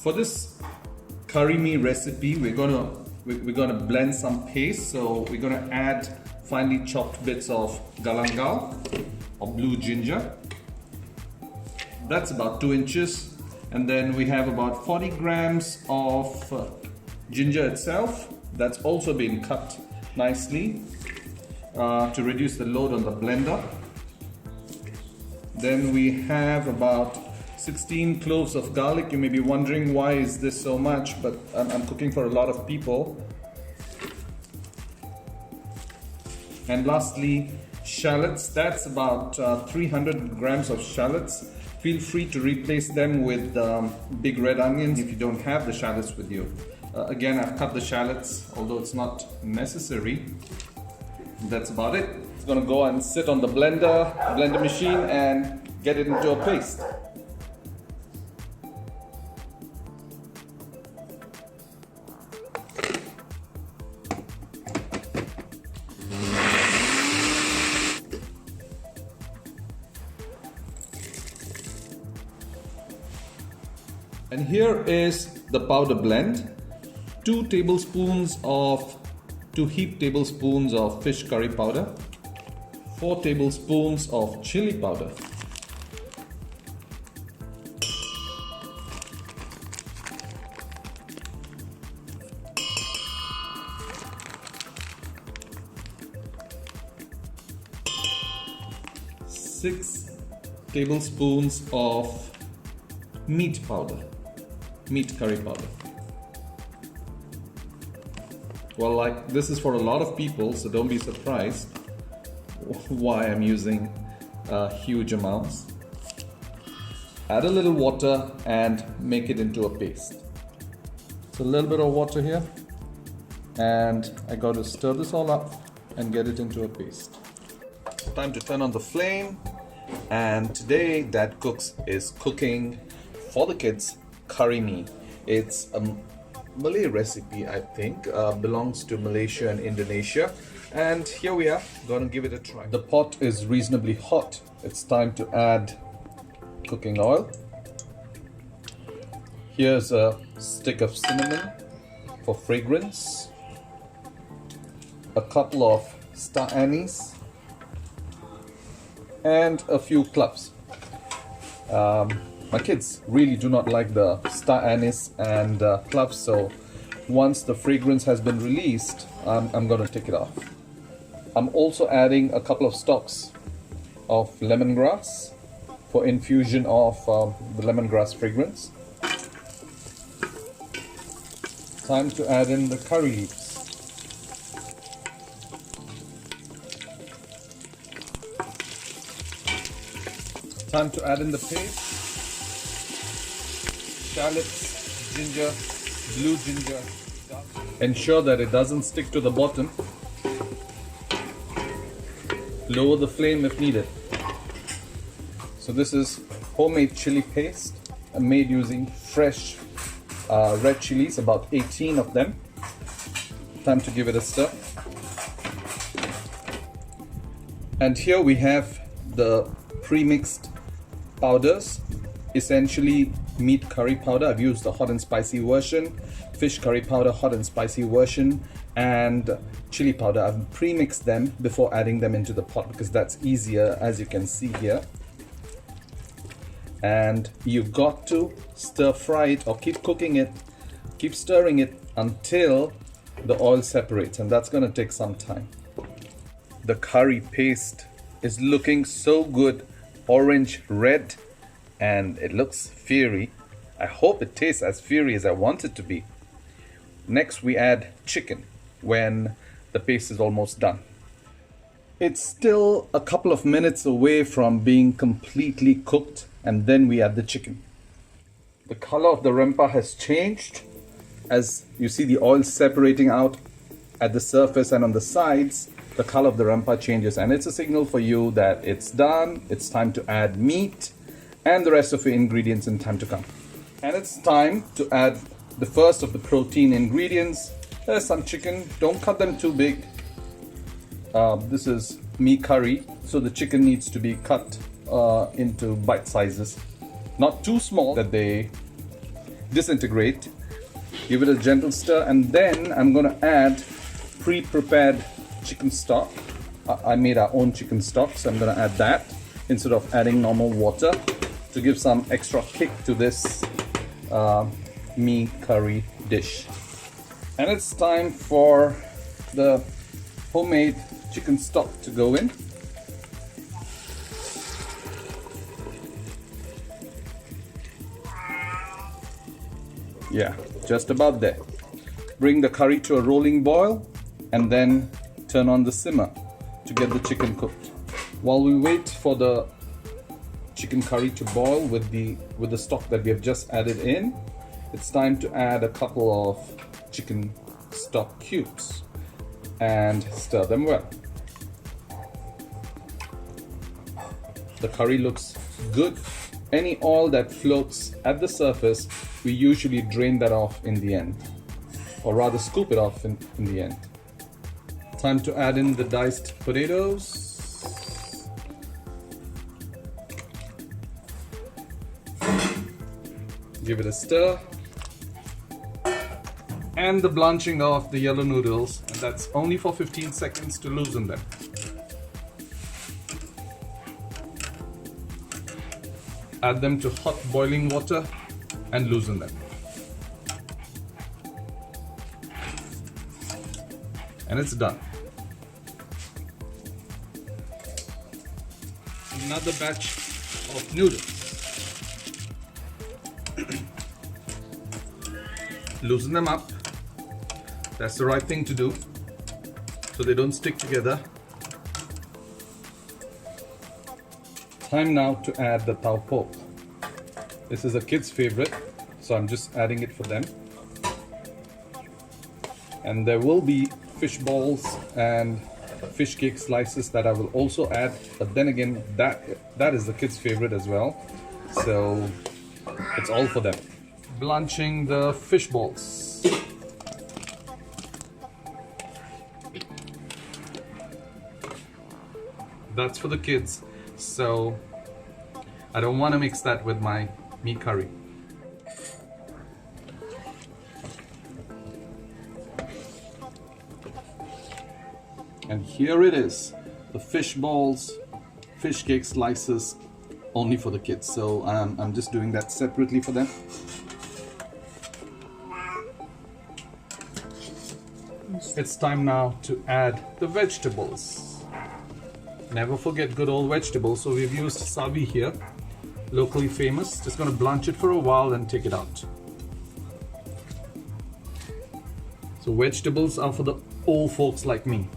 For this curry mee recipe, we're gonna blend some paste. So we're gonna add finely chopped bits of galangal or blue ginger. That's about 2 inches. And then we have about 40 grams of ginger itself. That's also been cut nicely to reduce the load on the blender. Then we have about 16 cloves of garlic. You may be wondering why is this so much, but I'm cooking for a lot of people. And lastly, shallots. That's about 300 grams of shallots. Feel free to replace them with big red onions if you don't have the shallots with you. Again, I've cut the shallots, although it's not necessary. That's about it. It's gonna go and sit on the blender machine and get it into a paste. And here is the powder blend. 2 heaped tablespoons of fish curry powder, 4 tablespoons of chili powder, six tablespoons of meat curry powder. Well, like, this is for a lot of people, so don't be surprised why I'm using huge amounts. Add a little water and make it into a paste. So a little bit of water here, and I got to stir this all up and get it into a paste. Time to turn on the flame, and today Dad Cooks is cooking for the kids curry mee. It's a Malay recipe, I think, belongs to Malaysia and Indonesia, and here we are, gonna give it a try. The pot is reasonably hot. It's time to add cooking oil. Here's a stick of cinnamon for fragrance, a couple of star anise, and a few cloves. My kids really do not like the star anise and cloves, so once the fragrance has been released, I'm going to take it off. I'm also adding a couple of stalks of lemongrass for infusion of the lemongrass fragrance. Time to add in the curry leaves. Time to add in the paste. Shallots, ginger, blue ginger. Ensure that it doesn't stick to the bottom. Lower the flame if needed. So this is homemade chili paste made using fresh red chilies, about 18 of them. Time to give it a stir. And here we have the pre-mixed powders, essentially meat curry powder. I've used the hot and spicy version, fish curry powder, hot and spicy version, and chili powder. I've pre-mixed them before adding them into the pot because that's easier, as you can see here. And you've got to stir fry it or keep cooking it, keep stirring it until the oil separates, and that's going to take some time. The curry paste is looking so good, orange red, and it looks fiery. I hope it tastes as fiery as I want it to be. Next we add chicken when the paste is almost done. It's still a couple of minutes away from being completely cooked, and then we add the chicken. The color of the rempah has changed. As you see the oil separating out at the surface and on the sides, the color of the rempah changes, and it's a signal for you that it's done. It's time to add meat and the rest of your ingredients in time to come. And it's time to add the first of the protein ingredients. There's some chicken. Don't cut them too big. This is mee curry, so the chicken needs to be cut into bite sizes. Not too small that they disintegrate. Give it a gentle stir, and then I'm going to add pre-prepared chicken stock. I made our own chicken stock, so I'm going to add that instead of adding normal water to give some extra kick to this mee curry dish. And it's time for the homemade chicken stock to go in. Yeah, just about there. Bring the curry to a rolling boil and then turn on the simmer to get the chicken cooked. While we wait for the chicken curry to boil with the stock that we have just added in, it's time to add a couple of chicken stock cubes and stir them well. The curry looks good. Any oil that floats at the surface, we usually drain that off in the end, or rather scoop it off in the end. Time to add in the diced potatoes. Give it a stir. And the blanching of the yellow noodles, and that's only for 15 seconds to loosen them. Add them to hot boiling water and loosen them. And it's done. Another batch of noodles. Loosen them up. That's the right thing to do, so they don't stick together. Time now to add the tau pork. This is a kid's favorite, so I'm just adding it for them. And there will be fish balls and fish cake slices that I will also add, but then again, that is the kids' favorite as well, so it's all for them. Blanching the fish balls. That's for the kids, so I don't want to mix that with my mee curry. And here it is, the fish balls, fish cake slices, only for the kids. So I'm just doing that separately for them. It's time now to add the vegetables. Never forget good old vegetables. So we've used savi here, locally famous. Just going to blanch it for a while and take it out. So vegetables are for the old folks like me.